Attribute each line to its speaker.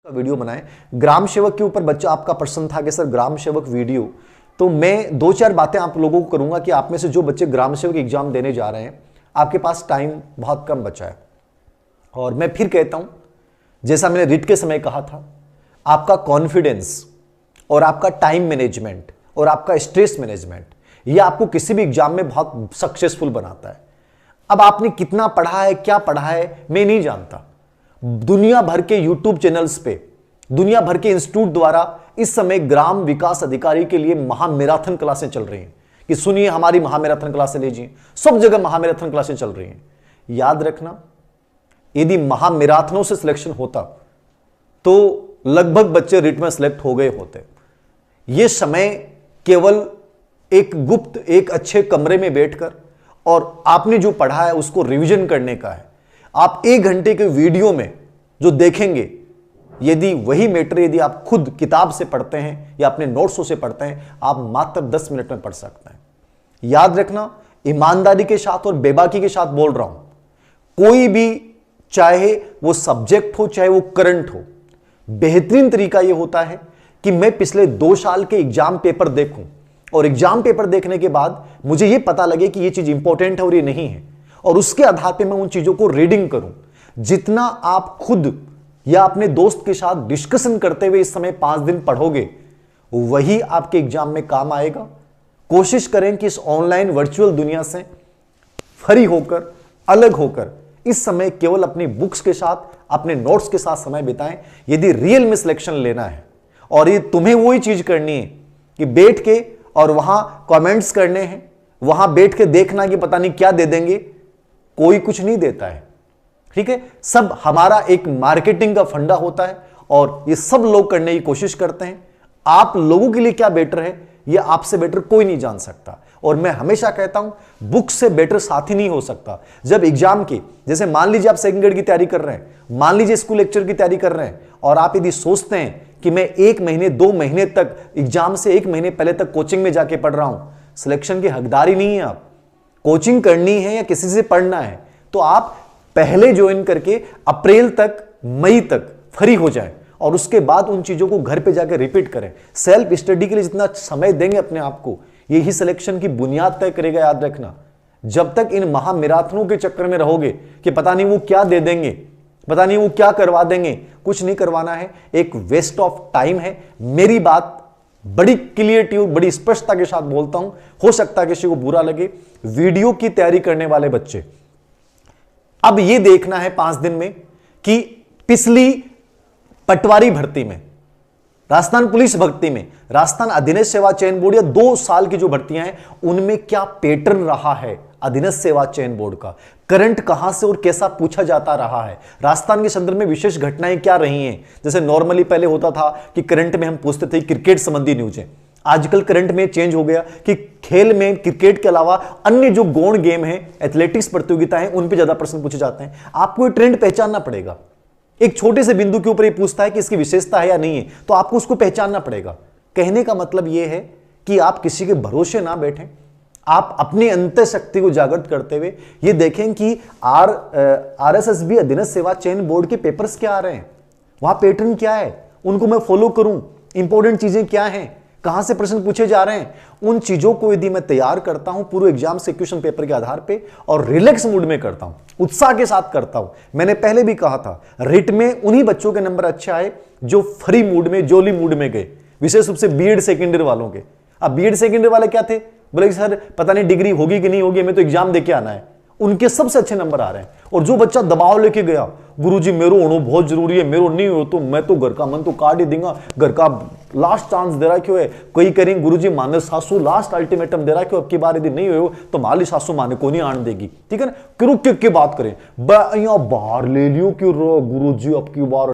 Speaker 1: Video बनाए ग्राम सेवक के ऊपर। बच्चा आपका प्रश्न था कि सर ग्राम सेवक वीडियो, तो मैं दो चार बातें आप लोगों को करूंगा कि आप में से जो बच्चे ग्राम सेवक एग्जाम देने जा रहे हैं, आपके पास टाइम बहुत कम बचा है। और मैं फिर कहता हूं, जैसा मैंने रिट के समय कहा था, आपका कॉन्फिडेंस और आपका टाइम मैनेजमेंट और आपका स्ट्रेस मैनेजमेंट, यह आपको किसी भी एग्जाम में बहुत सक्सेसफुल बनाता है। अब आपने कितना पढ़ा है, क्या पढ़ा है, मैं नहीं जानता। दुनिया भर के यूट्यूब चैनल्स पे, दुनिया भर के इंस्टीट्यूट द्वारा इस समय ग्राम विकास अधिकारी के लिए महामैराथन क्लासें चल रही हैं कि सुनिए हमारी महामैराथन क्लासें लीजिए। सब जगह महामैराथन क्लासें चल रही हैं। याद रखना, यदि महामैराथनों से सिलेक्शन होता तो लगभग बच्चे रिट में सिलेक्ट हो गए होते। यह समय केवल एक गुप्त, एक अच्छे कमरे में बैठकर और आपने जो पढ़ा है उसको रिवीजन करने का है। आप 1 घंटे के वीडियो में जो देखेंगे, यदि वही मैटर यदि आप खुद किताब से पढ़ते हैं या अपने नोट्सों से पढ़ते हैं, आप मात्र 10 मिनट में पढ़ सकते हैं। याद रखना, ईमानदारी के साथ और बेबाकी के साथ बोल रहा हूं। कोई भी, चाहे वो सब्जेक्ट हो चाहे वो करंट हो, बेहतरीन तरीका यह होता है कि मैं पिछले 2 साल के एग्जाम पेपर देखूं और एग्जाम पेपर देखने के बाद मुझे यह पता लगे कि यह चीज इंपॉर्टेंट है और ये नहीं है, और उसके आधार पर मैं उन चीजों को रीडिंग करूं। जितना आप खुद या अपने दोस्त के साथ डिस्कशन करते हुए इस समय 5 दिन पढ़ोगे, वही आपके एग्जाम में काम आएगा। कोशिश करें कि इस ऑनलाइन वर्चुअल दुनिया से फ्री होकर, अलग होकर इस समय केवल अपनी बुक्स के साथ, अपने नोट्स के साथ समय बिताएं। यदि रियल में सिलेक्शन लेना है, और ये तुम्हें वही चीज करनी है कि बैठ के और वहां कमेंट्स करने हैं, वहां बैठ के देखना कि पता नहीं क्या दे देंगे, कोई कुछ नहीं देता है। ठीक है, सब हमारा एक मार्केटिंग का फंडा होता है और ये सब लोग करने की कोशिश करते हैं। आप लोगों के लिए क्या बेटर है, ये आपसे बेटर कोई नहीं जान सकता। और मैं हमेशा कहता हूं, बुक से बेटर साथी नहीं हो सकता। जब एग्जाम की, जैसे मान लीजिए आप सेकंड ग्रेड की तैयारी कर रहे हैं, मान लीजिए स्कूल लेक्चर की तैयारी कर रहे हैं, और आप यदि सोचते हैं कि मैं 1 महीने 2 महीने तक, एग्जाम से 1 महीने पहले तक कोचिंग में जाके पढ़ रहा हूं, सिलेक्शन की हकदारी नहीं है। आप कोचिंग करनी है या किसी से पढ़ना है तो आप पहले ज्वाइन करके अप्रैल तक, मई तक फ्री हो जाएं और उसके बाद उन चीजों को घर पे जाकर रिपीट करें। सेल्फ स्टडी के लिए जितना समय देंगे अपने आप को, यही सिलेक्शन की बुनियाद तय करेगा। याद रखना, जब तक इन महामैराथनों के चक्कर में रहोगे कि पता नहीं वो क्या दे देंगे, पता नहीं वो क्या करवा देंगे, कुछ नहीं करवाना है। एक वेस्ट ऑफ टाइम है। मेरी बात बड़ी क्लियरिटी और बड़ी स्पष्टता के साथ बोलता हूं, हो सकता है किसी को बुरा लगे। वीडियो की तैयारी करने वाले बच्चे, अब यह देखना है 5 दिन में कि पिछली पटवारी भर्ती में, राजस्थान पुलिस भर्ती में, राजस्थान अधीनस्थ सेवा चयन बोर्ड या 2 साल की जो भर्तियां हैं उनमें क्या पैटर्न रहा है। अधीनस्थ सेवा चयन बोर्ड का करंट कहां से और कैसा पूछा जाता रहा है, राजस्थान के संदर्भ में विशेष घटनाएं क्या रही हैं। जैसे नॉर्मली पहले होता था कि करंट में हम पूछते थे क्रिकेट संबंधी न्यूज़ें, आजकल करंट में चेंज हो गया कि खेल में क्रिकेट के अलावा अन्य जो गौण गेम है, एथलेटिक्स प्रतियोगिता है, उन पे ज्यादा प्रश्न पूछे जाते हैं। आपको ये ट्रेंड पहचानना पड़ेगा। एक छोटे से बिंदु के ऊपर ये पूछता है कि इसकी विशेषता है या नहीं है, तो आपको उसको पहचानना पड़ेगा। कहने का मतलब यह है कि आप किसी के भरोसे ना बैठें, आप अपनी अंतर शक्ति को जागृत करते हुए ये देखें कि आरएसएसबी अधीनस्थ सेवा चयन बोर्ड के पेपर्स क्या आ रहे हैं, वहां पैटर्न क्या है, उनको मैं फॉलो करूं, इंपॉर्टेंट चीजें क्या हैं, कहां से प्रश्न पूछे जा रहे हैं। उन चीजों को यदि मैं तैयार करता हूं पूरे एग्जाम से क्वेश्चन पेपर के आधार पे और रिलैक्स मूड में करता हूं, उत्साह के साथ करता हूं। मैंने पहले भी कहा था, रिट में उन्हीं बच्चों के नंबर अच्छे आए जो फ्री मूड में, जोली मूड में गए, विशेष रूप से बीएड सेकेंड ईयर वालों के। अब बीएड सेकेंड ईयर वाले क्या थे, बोले सर पता नहीं डिग्री होगी कि नहीं होगी, हमें तो एग्जाम देके आना है, उनके सबसे अच्छे नंबर आ रहे हैं। और जो बच्चा दबाव लेके गया, गुरुजी मेरो होना बहुत जरूरी है, मेरो नहीं हो तो मैं तो घर का मन तो काट ही दूंगा, घर का लास्ट चांस दे रहा क्यों है, कोई करेंगे गुरुजी माने सासू लास्ट अल्टीमेटम दे रहा क्यों, अब की बार यदि नहीं हो तो माली सासू माने को नहीं आने देगी। ठीक है ना, क्यों के बात करें, बाहर ले लियो क्यों गुरुजी अब की बार